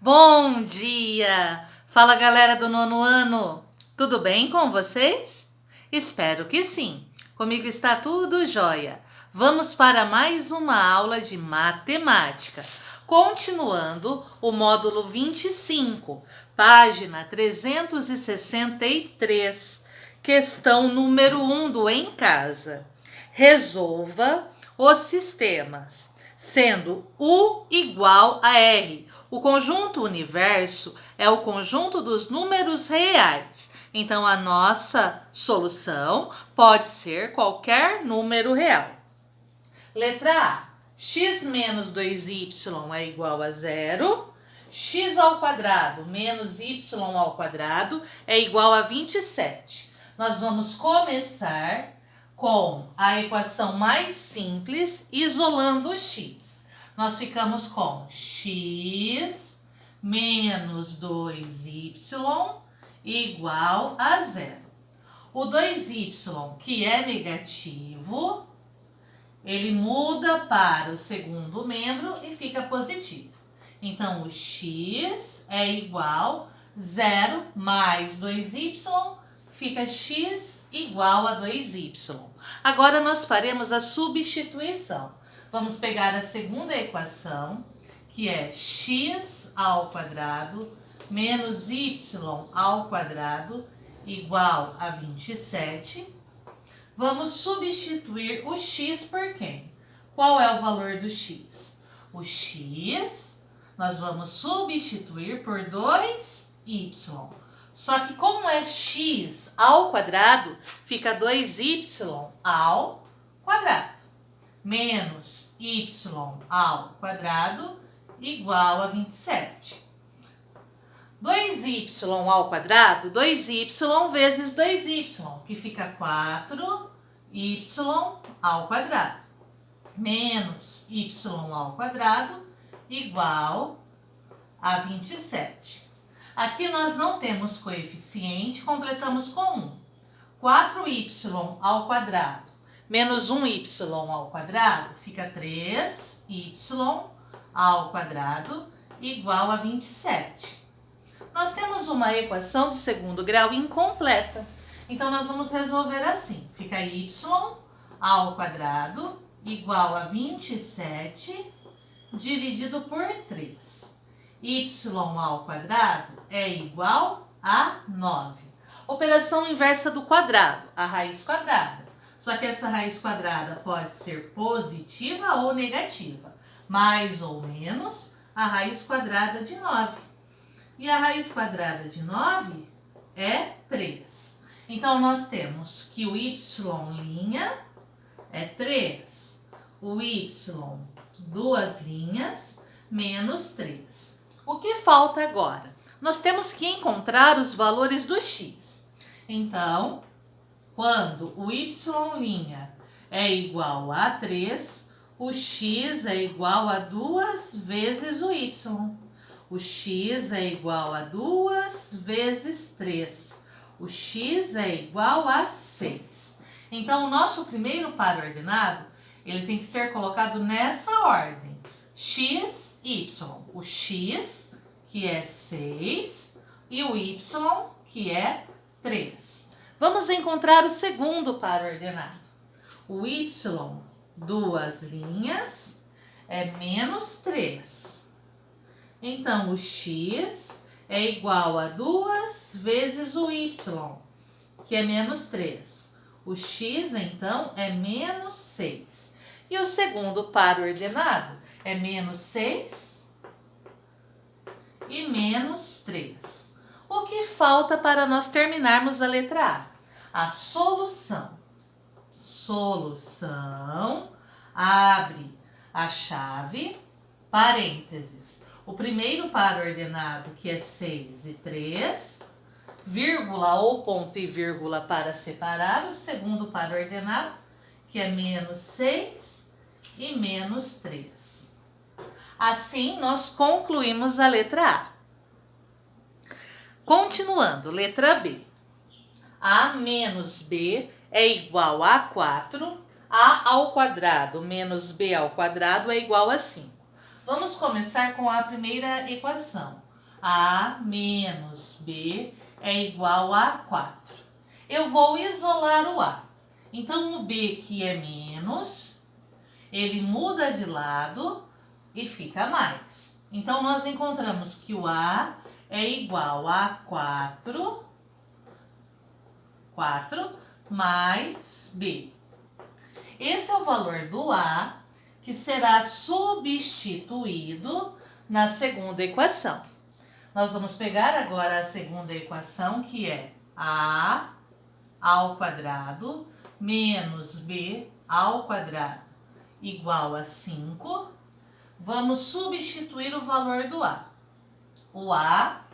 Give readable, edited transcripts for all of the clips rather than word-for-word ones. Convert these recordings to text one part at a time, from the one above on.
Bom dia! Fala, galera do nono ano! Tudo bem com vocês? Espero que sim! Comigo está tudo jóia! Vamos para mais uma aula de matemática, continuando o módulo 25, página 363, questão número 1 do Em Casa. Resolva os sistemas, sendo U igual a R. O conjunto universo é o conjunto dos números reais. Então, a nossa solução pode ser qualquer número real. Letra A. X menos 2y é igual a zero. X ao quadrado menos y ao quadrado é igual a 27. Nós vamos começar com a equação mais simples, isolando o x. Nós ficamos com x menos 2y igual a zero. O 2y, que é negativo, ele muda para o segundo membro e fica positivo. Então, o x é igual a 0 mais 2y, fica x igual a 2y. Agora, nós faremos a substituição. Vamos pegar a segunda equação, que é x ao quadrado menos y ao quadrado igual a 27. Vamos substituir o x por quem? Qual é o valor do x? O x nós vamos substituir por 2y. Só que como é x ao quadrado, fica 2y ao quadrado menos y ao quadrado igual a 27. 2y ao quadrado, 2y vezes 2y, que fica 4y ao quadrado, menos y ao quadrado igual a 27. Aqui nós não temos coeficiente, completamos com 1. 4y ao quadrado menos 1y ao quadrado fica 3y ao quadrado igual a 27. Nós temos uma equação do segundo grau incompleta. Então, nós vamos resolver assim. Fica y ao quadrado igual a 27 dividido por 3. Y ao quadrado é igual a 9. Operação inversa do quadrado, a raiz quadrada. Só que essa raiz quadrada pode ser positiva ou negativa. Mais ou menos a raiz quadrada de 9. E a raiz quadrada de 9 é 3. Então, nós temos que o y' é 3. O y, duas linhas, menos 3. O que falta agora? Nós temos que encontrar os valores do x. Então, quando o y' é igual a 3, o x é igual a 2 vezes o y. O x é igual a 2 vezes 3. O x é igual a 6. Então, o nosso primeiro par ordenado, ele tem que ser colocado nessa ordem. X, y. O x, que é 6, e o y, que é 3. Vamos encontrar o segundo par ordenado. O y, duas linhas, é menos 3. Então, o x é igual a 2 vezes o y, que é menos 3. O x, então, é menos 6. E o segundo par ordenado é menos 6 e menos 3. O que falta para nós terminarmos a letra A? A solução. Solução, abre a chave, parênteses. O primeiro par ordenado, que é 6 e 3, vírgula ou ponto e vírgula para separar. O segundo par ordenado, que é menos 6 e menos 3. Assim, nós concluímos a letra A. Continuando, letra B. A menos B é igual a 4. A ao quadrado menos B ao quadrado é igual a 5. Vamos começar com a primeira equação. A menos B é igual a 4. Eu vou isolar o A. Então, o B, que é menos, ele muda de lado e fica mais. Então, nós encontramos que o A é igual a 4 mais B. Esse é o valor do A, que será substituído na segunda equação. Nós vamos pegar agora a segunda equação, que é A ao quadrado menos B ao quadrado igual a 5. Vamos substituir o valor do A. O A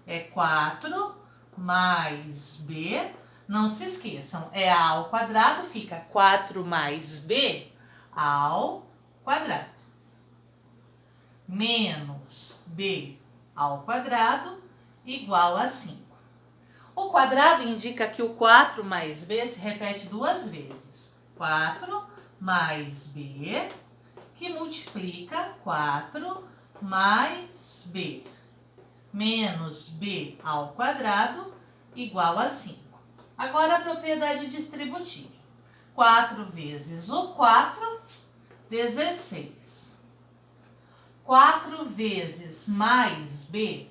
é 4 mais B. Não se esqueçam, é A ao quadrado, fica 4 mais B ao quadrado. Menos B ao quadrado igual a 5. O quadrado indica que o 4 mais B se repete duas vezes. 4 mais B, que multiplica 4 mais B. Menos B ao quadrado igual a 5. Agora a propriedade distributiva. 4 vezes o 4, 16. 4 vezes mais B,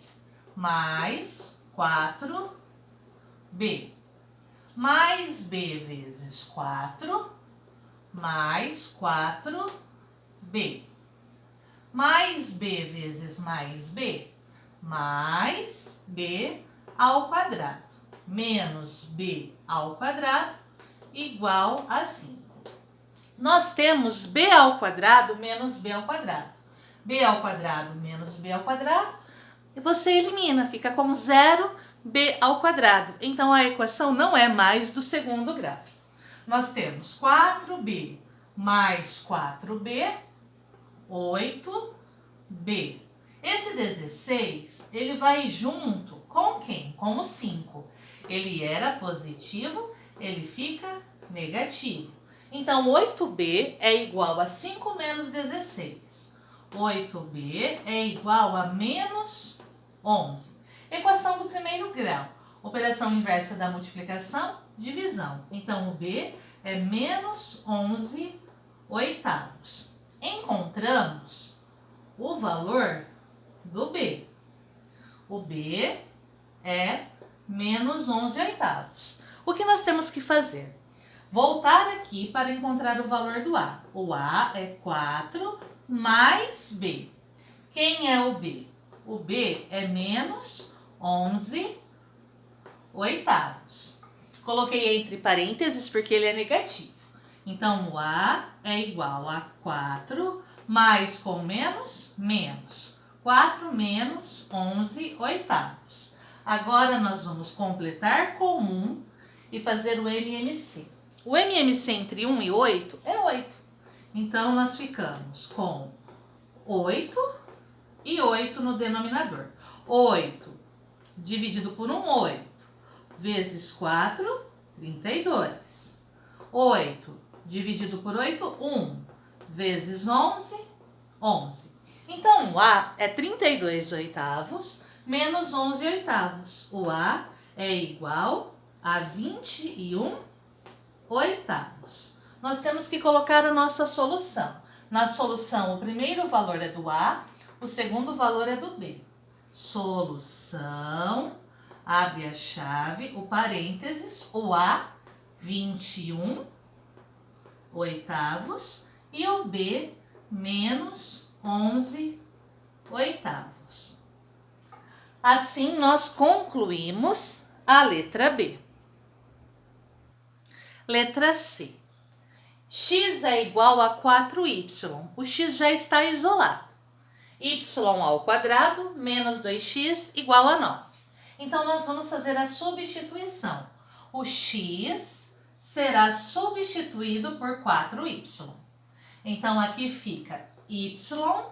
mais 4B. Mais B vezes 4, mais 4B. Mais B vezes mais B, mais B ao quadrado. Menos B ao quadrado igual a 5. Nós temos B ao quadrado menos B ao quadrado. B ao quadrado menos B ao quadrado. E você elimina, fica como 0B ao quadrado. Então, a equação não é mais do segundo grau. Nós temos 4B mais 4B, 8B. Esse 16, ele vai junto com quem? Com o 5. Ele era positivo, ele fica negativo. Então, 8B é igual a 5 menos 16. 8B é igual a menos 11. Equação do primeiro grau. Operação inversa da multiplicação, divisão. Então, o B é menos 11 oitavos. Encontramos o valor do B. O B é menos 11 oitavos. O que nós temos que fazer? Voltar aqui para encontrar o valor do A. O A é 4 mais B. Quem é o B? O B é menos 11 oitavos. Coloquei entre parênteses porque ele é negativo. Então, o A é igual a 4 mais com menos, menos. 4 menos 11 oitavos. Agora, nós vamos completar com 1 e fazer o MMC. O MMC entre 1 e 8 é 8. Então, nós ficamos com 8 e 8 no denominador. 8 dividido por 1, 8. Vezes 4, 32. 8 dividido por 8, 1. Vezes 11, 11. Então, o A é 32 oitavos menos 11 oitavos. O A é igual a 21 oitavos. Nós temos que colocar a nossa solução. Na solução, o primeiro valor é do A, o segundo valor é do B. Solução, abre a chave, o parênteses, o A, 21 oitavos, e o B, menos 11 oitavos. Assim, nós concluímos a letra B. Letra C. X é igual a 4y. O x já está isolado. Y ao quadrado menos 2x igual a 9. Então, nós vamos fazer a substituição. O x será substituído por 4y. Então, aqui fica y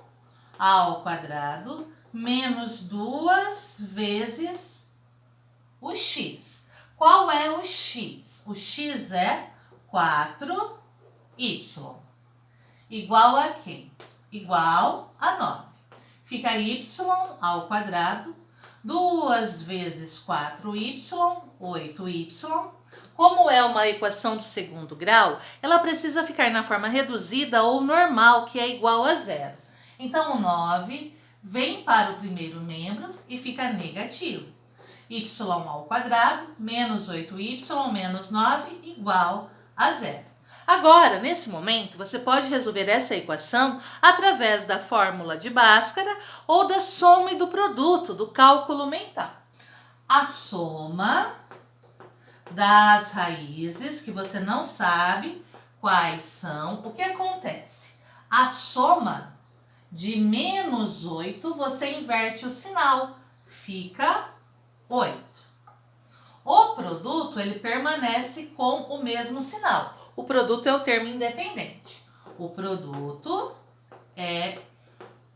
ao quadrado menos 2 vezes o x. Qual é o x? O x é 4y. Igual a quem? Igual a 9. fica y ao quadrado, 2 vezes 4y, 8y. Como é uma equação do segundo grau, ela precisa ficar na forma reduzida ou normal, que é igual a zero. Então, o 9 vem para o primeiro membro e fica negativo. Y ao quadrado menos 8y menos 9 igual a zero. Agora, nesse momento, você pode resolver essa equação através da fórmula de Bhaskara ou da soma e do produto, do cálculo mental. A soma das raízes, que você não sabe quais são, o que acontece? A soma de menos 8, você inverte o sinal, fica 8. O produto, ele permanece com o mesmo sinal. O produto é o termo independente. O produto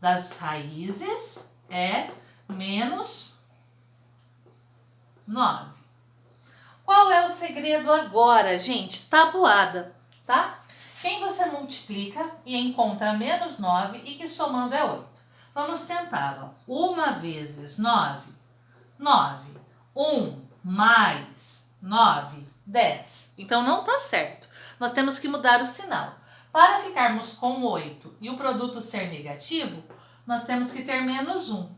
das raízes é menos 9. Qual é o segredo agora, gente? Tabuada, tá? Quem você multiplica e encontra menos 9 e que somando é 8? Vamos tentar, ó. 1 vezes 9, 9. 1 mais 9, 10. Então, não tá certo. Nós temos que mudar o sinal. Para ficarmos com 8 e o produto ser negativo, nós temos que ter menos 1.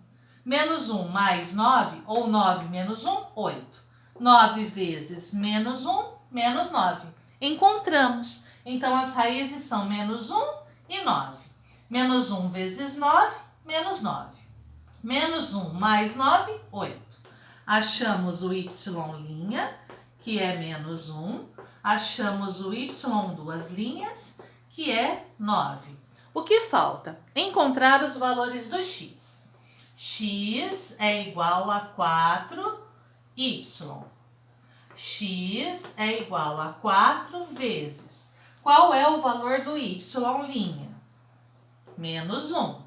Menos 1 mais 9, ou 9 menos 1, 8. 9 vezes menos 1, menos 9. Encontramos. Então, as raízes são menos 1 e 9. Menos 1 vezes 9, menos 9. Menos 1 mais 9, 8. Achamos o y', que é menos 1. Achamos o y duas linhas, que é 9. O que falta? Encontrar os valores do x. X é igual a 4y. X é igual a 4 vezes. Qual é o valor do y'? Menos 1.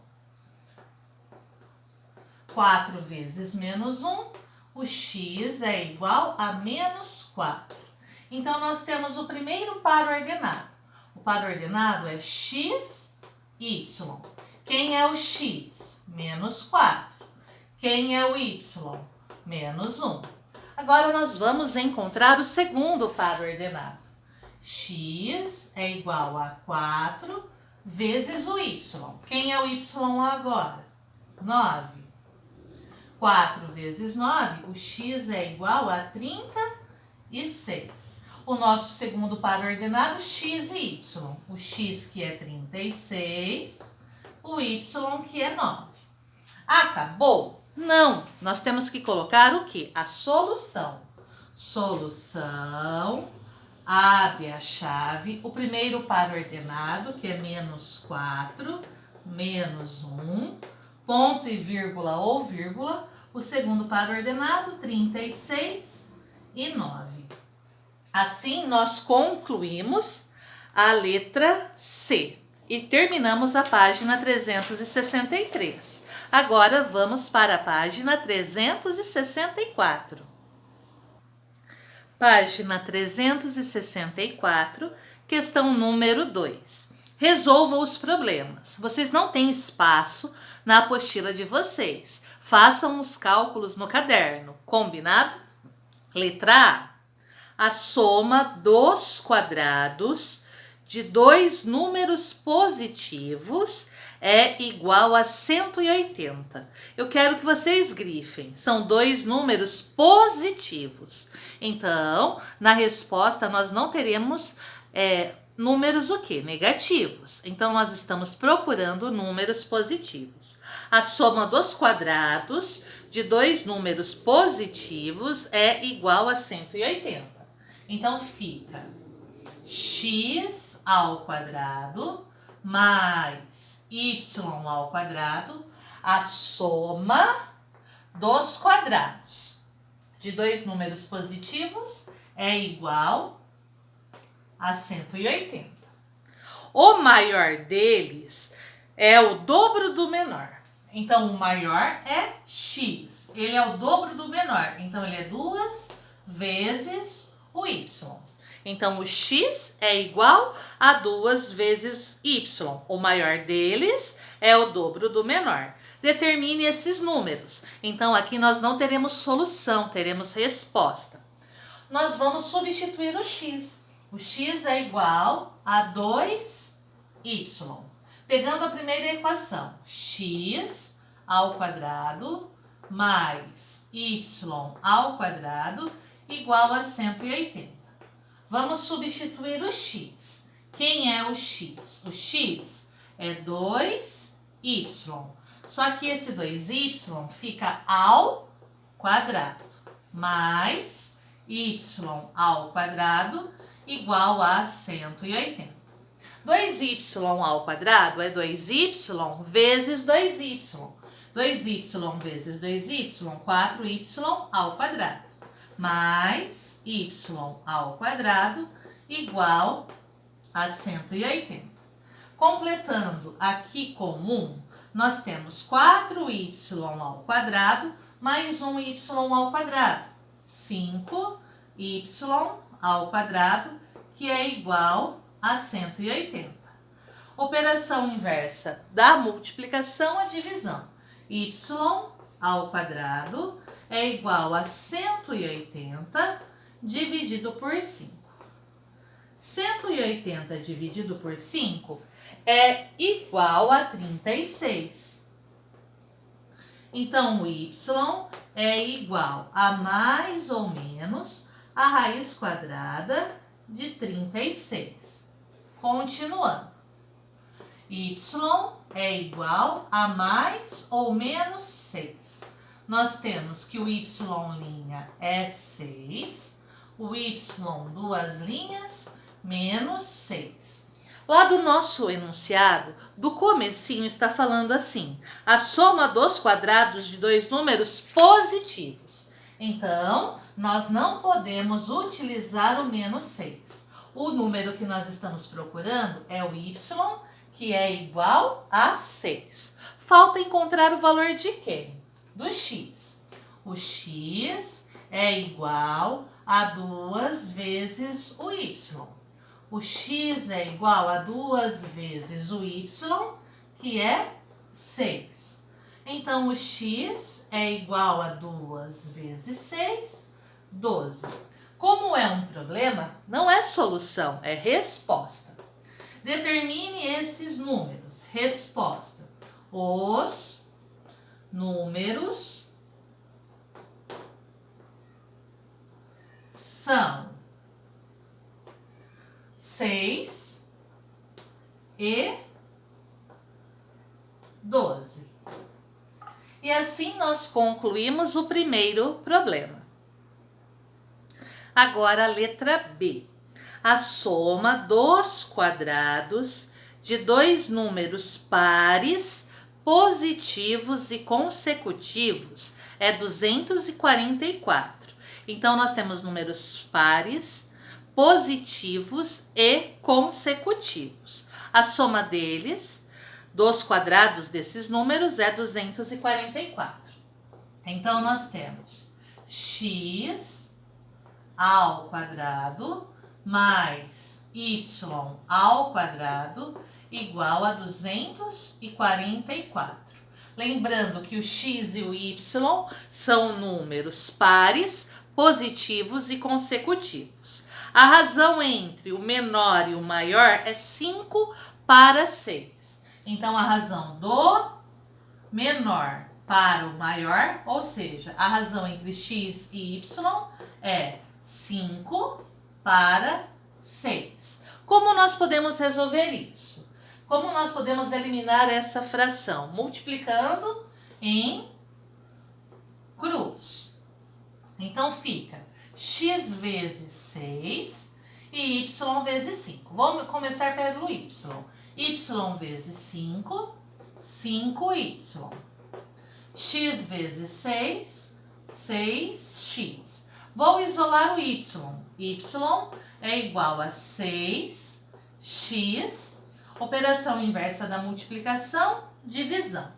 4 vezes menos 1, o x é igual a menos 4. Então, nós temos o primeiro par ordenado. O par ordenado é x, y. Quem é o x? Menos 4. Quem é o y? Menos 1. Agora, nós vamos encontrar o segundo par ordenado. X é igual a 4 vezes o y. Quem é o y agora? 9. 4 vezes 9, o x é igual a 36. O nosso segundo par ordenado, x e y. O x que é 36, o y que é 9. Acabou? Não, nós temos que colocar o quê? A solução. Solução, abre a chave, o primeiro par ordenado, que é menos 4, menos 1, ponto e vírgula ou vírgula, o segundo par ordenado, 36 e 9. Assim, nós concluímos a letra C e terminamos a página 363. Agora, vamos para a página 364. Página 364, questão número 2. Resolva os problemas. Vocês não têm espaço na apostila de vocês. Façam os cálculos no caderno. Combinado? Letra A. A soma dos quadrados de dois números positivos é igual a 180. Eu quero que vocês grifem. São dois números positivos. Então, na resposta, nós não teremos números o quê? Negativos. Então, nós estamos procurando números positivos. A soma dos quadrados de dois números positivos é igual a 180. Então, fica x ao quadrado mais y ao quadrado, a soma dos quadrados de dois números positivos é igual a 180. O maior deles é o dobro do menor. Então, o maior é x. Ele é o dobro do menor. Então, ele é 2 vezes o y. Então, o x é igual a 2 vezes y. O maior deles é o dobro do menor. Determine esses números. Então, aqui nós não teremos solução, teremos resposta. Nós vamos substituir o x. O x é igual a 2y. Pegando a primeira equação, x ao quadrado mais y ao quadrado igual a 180. Vamos substituir o x. Quem é o x? O x é 2y. Só que esse 2y fica ao quadrado, mais y ao quadrado igual a 180. 2y ao quadrado é 2y vezes 2y. 2y vezes 2y, 4y ao quadrado, mais y ao quadrado igual a 180. Completando aqui com 1, nós temos 4y ao quadrado mais 1y ao quadrado, 5y ao quadrado, que é igual a 180. Operação inversa da multiplicação à divisão. Y ao quadrado é igual a 180 dividido por 5. 180 dividido por 5 é igual a 36. Então, o y é igual a mais ou menos a raiz quadrada de 36. Continuando. Y é igual a mais ou menos 6. Nós temos que o y' é 6, o y duas linhas menos 6. Lá do nosso enunciado, do comecinho está falando assim: a soma dos quadrados de dois números positivos. Então, nós não podemos utilizar o menos 6. O número que nós estamos procurando é o y, que é igual a 6. Falta encontrar o valor de quem? Do x. O x é igual a 2 vezes o y. O x é igual a 2 vezes o y, que é 6. Então, o x é igual a 2 vezes 6, 12. Como é um problema, não é solução, é resposta. Determine esses números. Resposta. Os números são 6 e 12. E assim nós concluímos o primeiro problema. Agora a letra B. A soma dos quadrados de dois números pares, positivos e consecutivos é 244. Então, nós temos números pares, positivos e consecutivos. A soma deles, dos quadrados desses números, é 244. Então, nós temos x ao quadrado mais y ao quadrado igual a 244. Lembrando que o x e o y são números pares, positivos e consecutivos. A razão entre o menor e o maior é 5 para 6. Então, a razão do menor para o maior, ou seja, a razão entre x e y é 5 para 6. Como nós podemos resolver isso? Como nós podemos eliminar essa fração? Multiplicando em cruz. Então, fica x vezes 6 e y vezes 5. Vamos começar pelo y. Y vezes 5, 5y. X vezes 6, 6x. Vou isolar o y. Y é igual a 6x, operação inversa da multiplicação, divisão.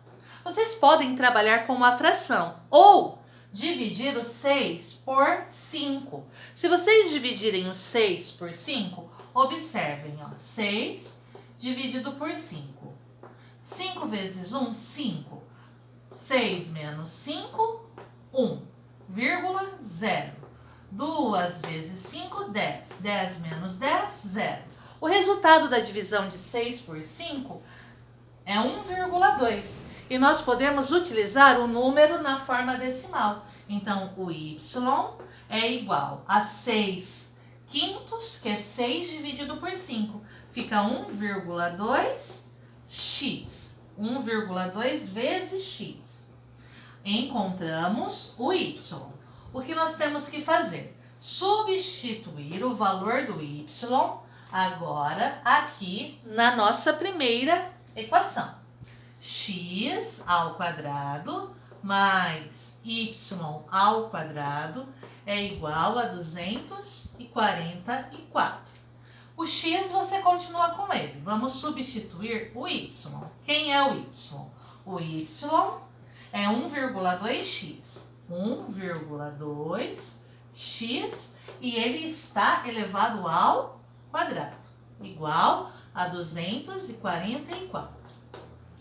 Vocês podem trabalhar com uma fração ou dividir o 6 por 5. Se vocês dividirem o 6 por 5, observem, 6 dividido por 5. 5 vezes 1, 5. 6 menos 5, 1,0. 2 vezes 5, 10. 10 menos 10, 0. O resultado da divisão de 6 por 5 é 1,2. E nós podemos utilizar o número na forma decimal. Então, o y é igual a 6 quintos, que é 6 dividido por 5. Fica 1,2x. 1,2 vezes x. Encontramos o y. O que nós temos que fazer? Substituir o valor do y agora aqui na nossa primeira equação. X ao quadrado mais y ao quadrado é igual a 244. O x você continua com ele. Vamos substituir o y. Quem é o y? O y é 1,2x. 1,2x e ele está elevado ao quadrado, igual a 244.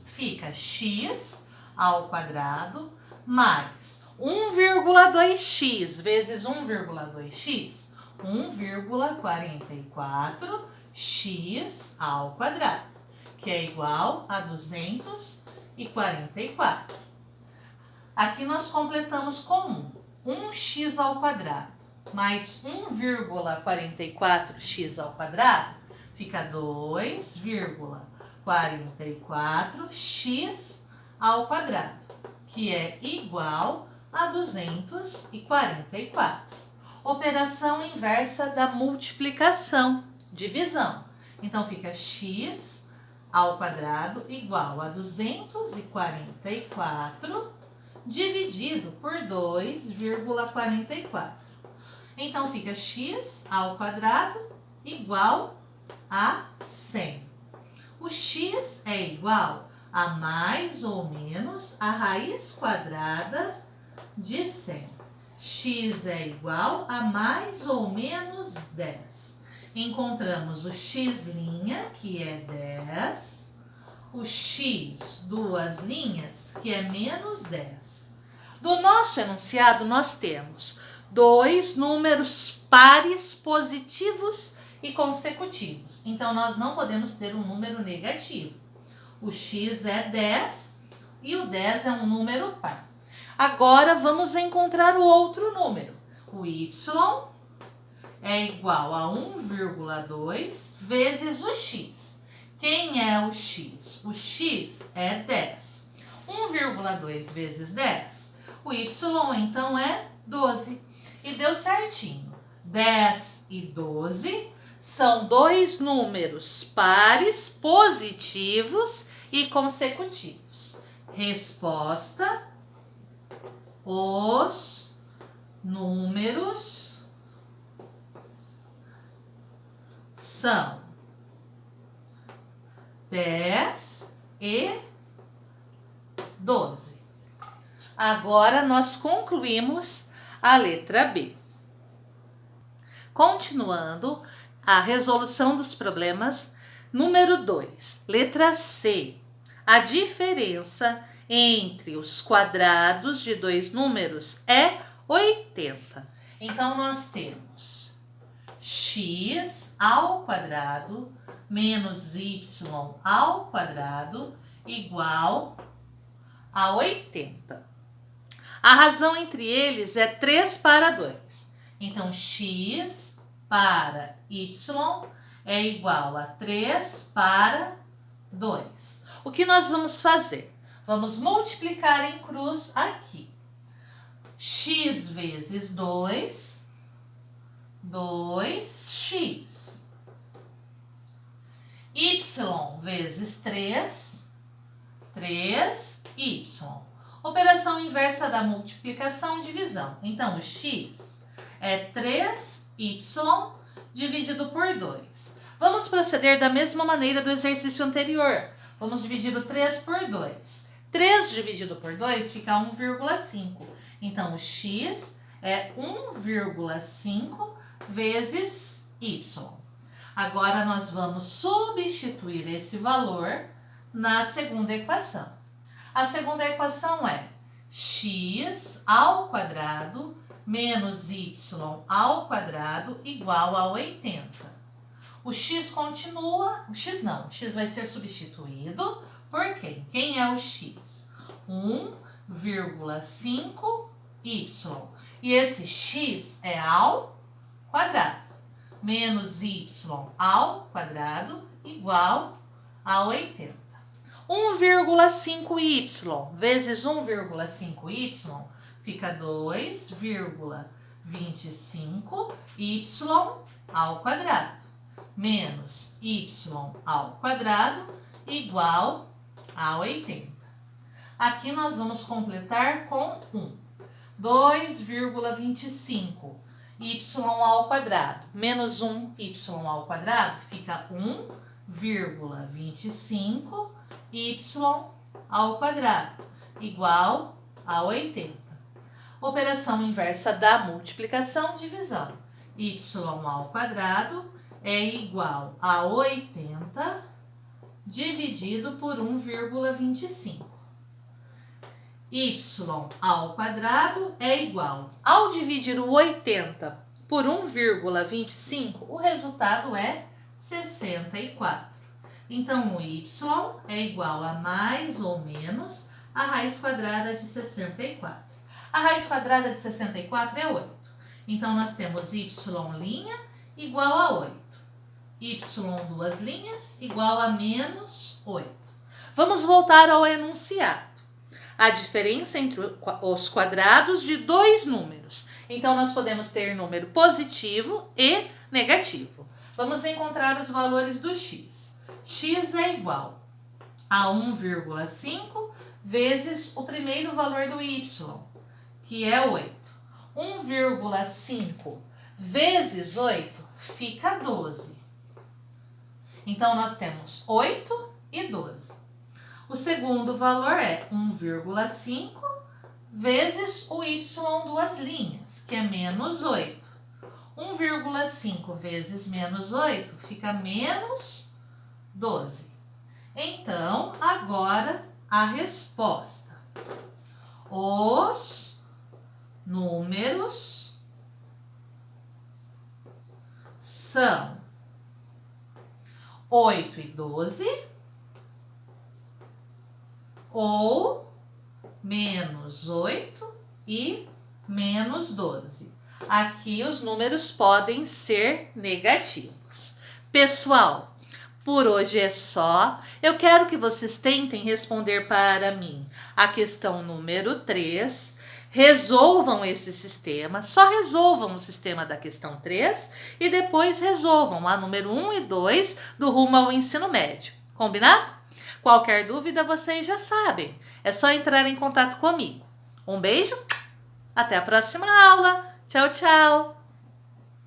Fica x ao quadrado mais 1,2x vezes 1,2x, 1,44x ao quadrado, que é igual a 244. Aqui nós completamos com 1x ao quadrado mais 1,44x ao quadrado, fica 2,44x ao quadrado, que é igual a 244. Operação inversa da multiplicação, divisão. Então, fica x ao quadrado igual a 244 dividido por 2,44. Então, fica x ao quadrado igual a 100. O x é igual a mais ou menos a raiz quadrada de 100. X é igual a mais ou menos 10. Encontramos o x', que é 10. O x, duas linhas, que é menos 10. Do nosso enunciado, nós temos dois números pares positivos e consecutivos. Então, nós não podemos ter um número negativo. O x é 10 e o 10 é um número par. Agora, vamos encontrar o outro número. O y é igual a 1,2 vezes o x. Quem é o x? O x é 10. 1,2 vezes 10. O y, então, é 12. E deu certinho. 10 e 12 são dois números pares positivos e consecutivos. Resposta: os números são 10 e 12. Agora nós concluímos a letra B. Continuando a resolução dos problemas, número 2, letra C. A diferença entre os quadrados de dois números é 80. Então, nós temos x ao quadrado menos y ao quadrado igual a 80. A razão entre eles é 3 para 2. Então, x para y é igual a 3 para 2. O que nós vamos fazer? Vamos multiplicar em cruz aqui. X vezes 2, 2x. Y vezes 3, 3y. Operação inversa da multiplicação e divisão. Então, o x é 3y dividido por 2. Vamos proceder da mesma maneira do exercício anterior. Vamos dividir o 3 por 2. 3 dividido por 2 fica 1,5. Então, o x é 1,5 vezes y. Agora, nós vamos substituir esse valor na segunda equação. A segunda equação é x ao quadrado menos y ao quadrado igual a 80. O x continua, o x vai ser substituído por quem? Quem é o x? 1,5y. E esse x é ao quadrado. Menos y ao quadrado igual a 80. 1,5y vezes 1,5y fica 2,25y ao quadrado. Menos y ao quadrado igual a 80. Aqui nós vamos completar com 1. 2,25 y ao quadrado menos 1y ao quadrado fica 1,25 y ao quadrado igual a 80. Operação inversa da multiplicação, divisão. Y ao quadrado é igual a 80 dividido por 1,25. Y ao quadrado é igual. Ao dividir o 80 por 1,25, o resultado é 64. Então, o y é igual a mais ou menos a raiz quadrada de 64. A raiz quadrada de 64 é 8. Então, nós temos y' igual a 8. Y duas linhas igual a menos 8. Vamos voltar ao enunciado. A diferença entre os quadrados de dois números. Então, nós podemos ter número positivo e negativo. Vamos encontrar os valores do x. X é igual a 1,5 vezes o primeiro valor do y, que é 8. 1,5 vezes 8 fica 12. Então, nós temos 8 e 12. O segundo valor é 1,5 vezes o y duas linhas, que é menos 8. 1,5 vezes menos 8 fica menos 12. Então, agora a resposta. Os números são 8 e 12 ou menos 8 e menos 12. Aqui os números podem ser negativos. Pessoal, por hoje é só. Eu quero que vocês tentem responder para mim a questão número 3. Resolvam esse sistema, só resolvam o sistema da questão 3 e depois resolvam a número 1 e 2 do rumo ao ensino médio. Combinado? Qualquer dúvida, vocês já sabem. É só entrar em contato comigo. Um beijo, até a próxima aula. Tchau, tchau!